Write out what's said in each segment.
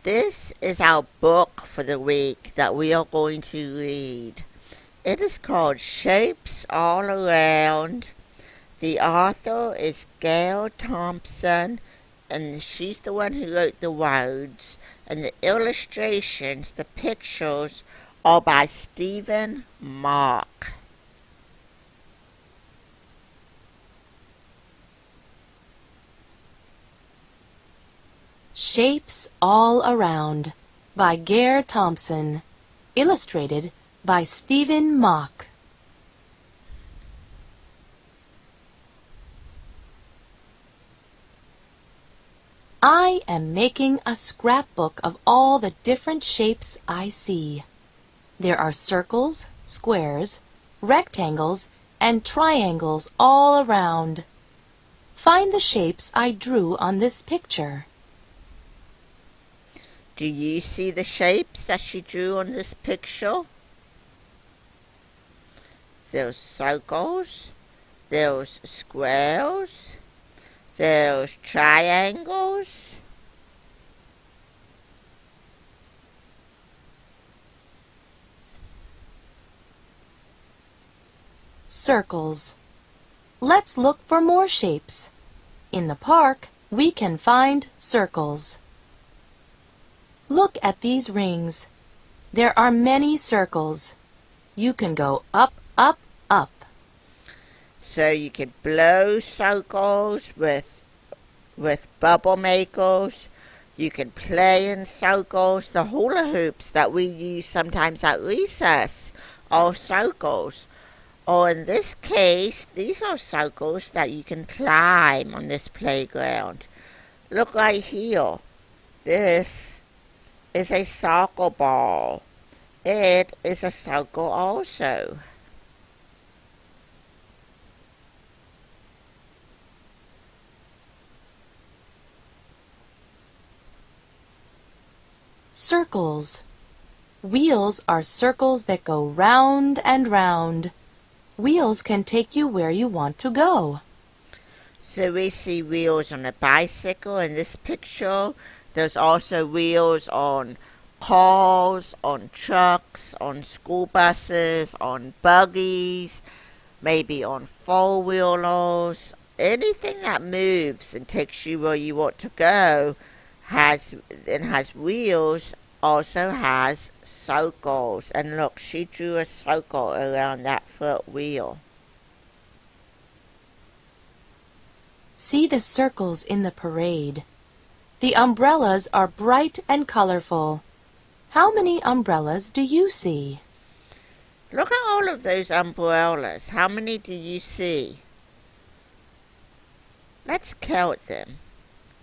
This is our book for the week that we are going to read. It is called Shapes All Around. The author is Gail Thompson, and she's the one who wrote the words, and the illustrations, the pictures, are by Stephen Mark. Shapes All Around by Gail Thompson. Illustrated by Stephen Mark. I am making a scrapbook of all the different shapes I see. There are circles, squares, rectangles, and triangles all around. Find the shapes I drew on this picture. Do you see the shapes that she drew on this picture? There's circles, there's squares, there's triangles. Circles. Let's look for more shapes. In the park, we can find circles. Look at these rings. There are many circles. You can go up, up, up. So you can blow circles with bubble makers. You can play in circles. The hula hoops that we use sometimes at recess are circles. Or in this case, these are circles that you can climb on this playground. Look right here. This is a soccer ball. It is a circle also. Circles. Wheels are circles that go round and round. Wheels can take you where you want to go. So we see wheels on a bicycle in this picture. There's also wheels on cars, on trucks, on school buses, on buggies, maybe on four-wheelers. Anything that moves and takes you where you want to go has wheels, also has circles. And look, she drew a circle around that front wheel. See the circles in the parade. The umbrellas are bright and colorful. How many umbrellas do you see? Look at all of those umbrellas. How many do you see? Let's count them.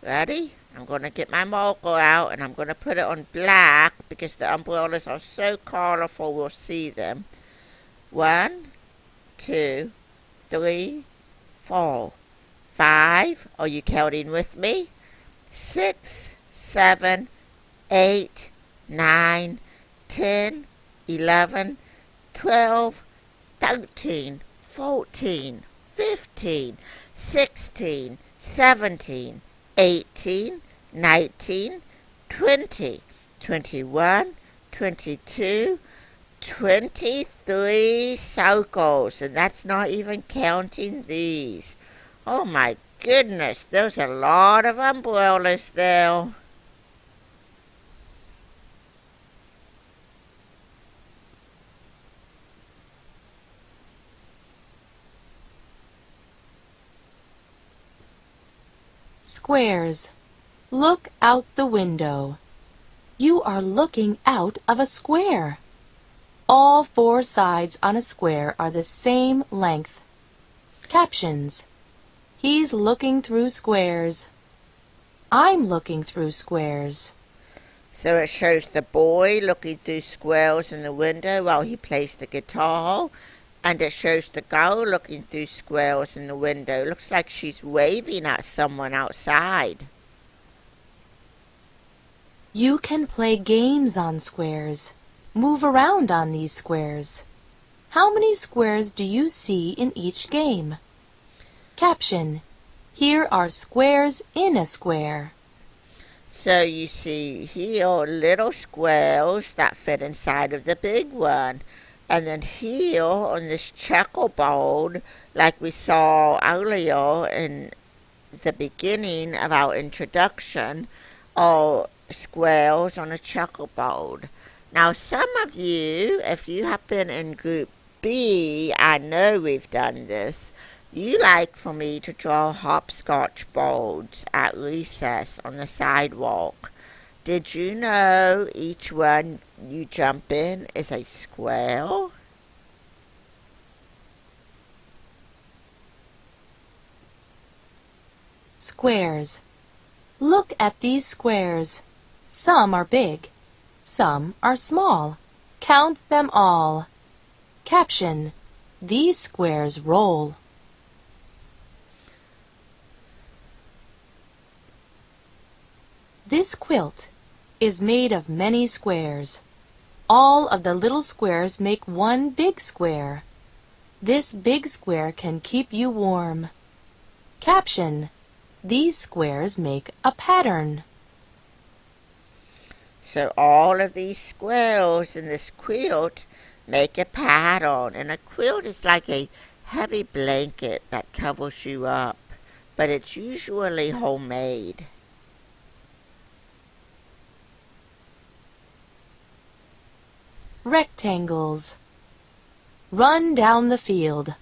Ready? I'm going to get my marker out and I'm going to put it on black because the umbrellas are so colorful we'll see them. 1, 2, 3, 4, 5. Are you counting with me? 6, 7, 8, 9, 10, 11, 12, 13, 14, 15, 16, 17, 18, 19, 20, 21, 22, 23 circles, and that's not even counting these. Oh my goodness, there's a lot of umbrellas there. Squares. Look out the window. You are looking out of a square. All 4 sides on a square are the same length. Captions. He's looking through squares. I'm looking through squares. So it shows the boy looking through squares in the window while he plays the guitar. And it shows the girl looking through squares in the window. Looks like she's waving at someone outside. You can play games on squares. Move around on these squares. How many squares do you see in each game? Caption. Here are squares in a square. So you see here little squares that fit inside of the big one. And then here on this checkerboard, like we saw earlier in the beginning of our introduction, are squares on a checkerboard. Now, some of you, if you have been in group B, I know we've done this. You like for me to draw hopscotch boards at recess on the sidewalk. Did you know each one you jump in is a square? Squares. Look at these squares. Some are big. Some are small. Count them all. Caption. These squares roll. This quilt is made of many squares. All of the little squares make one big square. This big square can keep you warm. Caption. These squares make a pattern. So all of these squares in this quilt make a pattern. And a quilt is like a heavy blanket that covers you up, but it's usually homemade. Rectangles. Run down the field.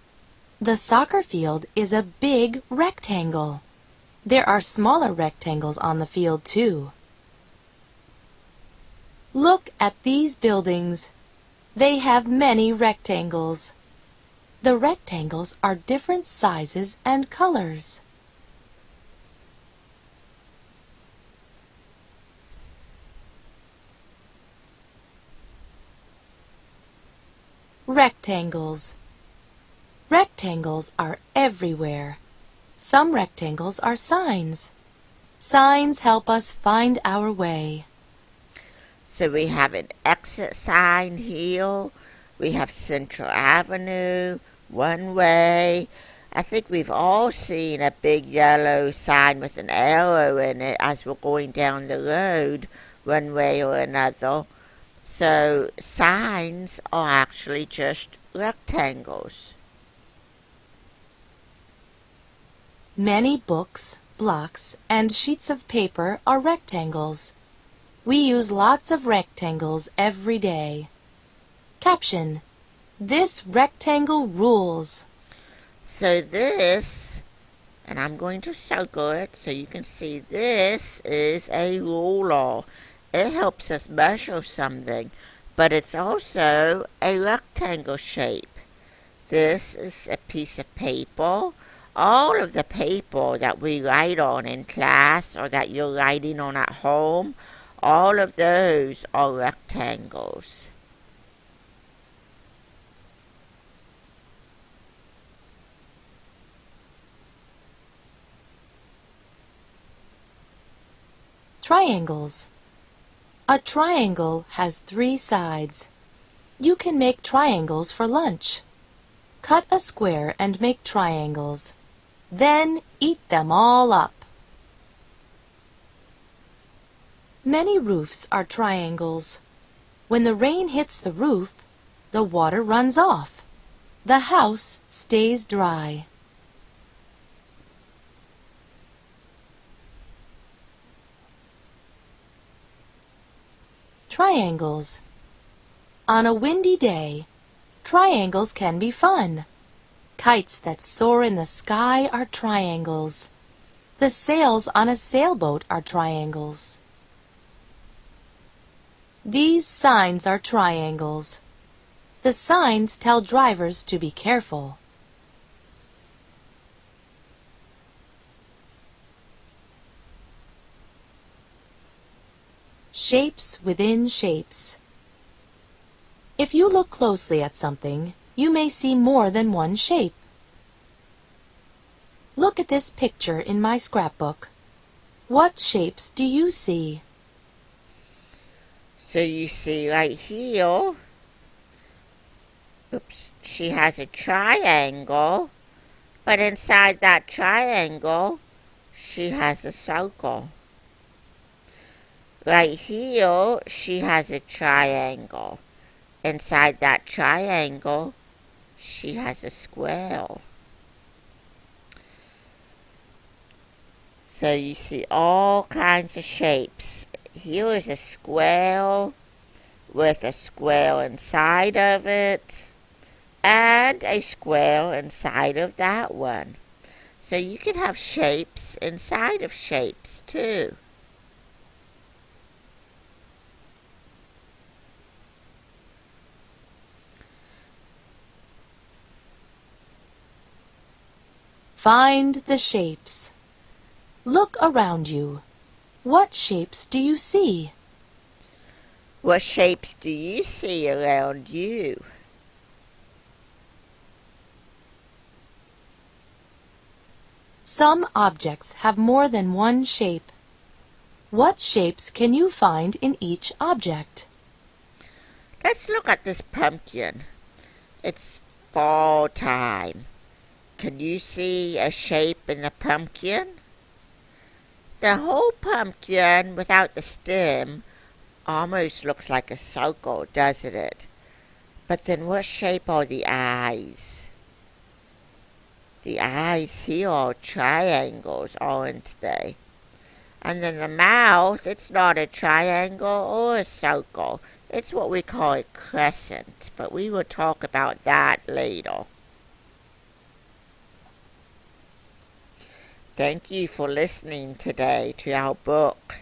The soccer field is a big rectangle. There are smaller rectangles on the field too. Look at these buildings. They have many rectangles. The rectangles are different sizes and colors. Rectangles. Rectangles are everywhere. Some rectangles are signs. Signs help us find our way. So we have an exit sign here. We have Central Avenue, one way. I think we've all seen a big yellow sign with an arrow in it as we're going down the road, one way or another. So signs are actually just rectangles. Many books, blocks, and sheets of paper are rectangles. We use lots of rectangles every day. Caption. This rectangle rules. So this, and I'm going to circle it so you can see this is a ruler. It helps us measure something, but it's also a rectangle shape. This is a piece of paper. All of the paper that we write on in class or that you're writing on at home, all of those are rectangles. Triangles. A triangle has 3 sides. You can make triangles for lunch. Cut a square and make triangles. Then eat them all up. Many roofs are triangles. When the rain hits the roof, the water runs off. The house stays dry. Triangles. On a windy day, triangles can be fun. Kites that soar in the sky are triangles. The sails on a sailboat are triangles. These signs are triangles. The signs tell drivers to be careful. Shapes within shapes. If you look closely at something, you may see more than one shape. Look at this picture in my scrapbook. What shapes do you see? So you see right here, she has a triangle, but inside that triangle, she has a circle. Right here, she has a triangle. Inside that triangle, she has a square. So you see all kinds of shapes. Here is a square with a square inside of it, and a square inside of that one. So you can have shapes inside of shapes too. Find the shapes. Look around you. What shapes do you see? What shapes do you see around you? Some objects have more than one shape. What shapes can you find in each object? Let's look at this pumpkin. It's fall time. Can you see a shape in the pumpkin? The whole pumpkin without the stem almost looks like a circle, doesn't it? But then what shape are the eyes? The eyes here are triangles, aren't they? And then the mouth, it's not a triangle or a circle. It's what we call a crescent, but we will talk about that later. Thank you for listening today to our book.